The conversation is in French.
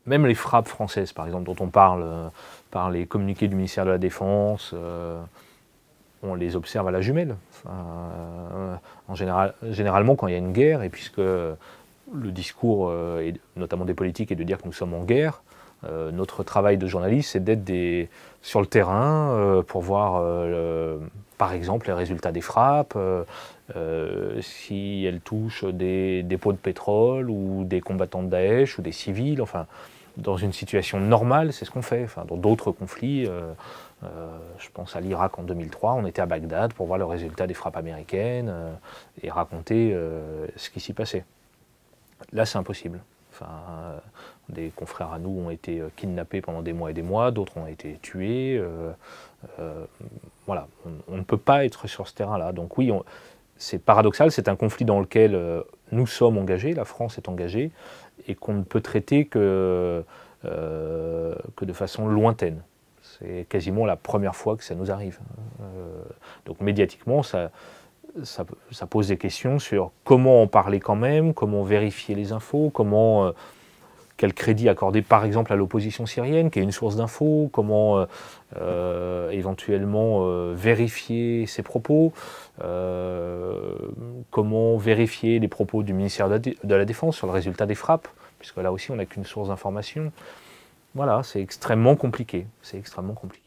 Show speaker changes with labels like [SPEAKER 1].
[SPEAKER 1] même les frappes françaises, par exemple, dont on parle par les communiqués du ministère de la Défense, on les observe à la jumelle. Enfin, généralement, quand il y a une guerre, et puisque le discours, notamment des politiques, est de dire que nous sommes en guerre, notre travail de journaliste, c'est d'être sur le terrain pour voir, par exemple, les résultats des frappes, si elles touchent des dépôts de pétrole ou des combattants de Daesh ou des civils. Enfin, dans une situation normale, c'est ce qu'on fait. Enfin, dans d'autres conflits, je pense à l'Irak en 2003, on était à Bagdad pour voir le résultat des frappes américaines et raconter ce qui s'y passait. Là, c'est impossible. Enfin, des confrères à nous ont été kidnappés pendant des mois et des mois, d'autres ont été tués. Voilà, on ne peut pas être sur ce terrain-là. Donc oui, c'est paradoxal, c'est un conflit dans lequel nous sommes engagés, la France est engagée, et qu'on ne peut traiter que de façon lointaine. C'est quasiment la première fois que ça nous arrive. Donc médiatiquement, ça pose des questions sur comment en parler quand même, comment vérifier les infos, quel crédit accorder par exemple à l'opposition syrienne, qui est une source d'infos, comment éventuellement vérifier ses propos, comment vérifier les propos du ministère de la Défense sur le résultat des frappes, puisque là aussi on n'a qu'une source d'information. Voilà, c'est extrêmement compliqué. C'est extrêmement compliqué.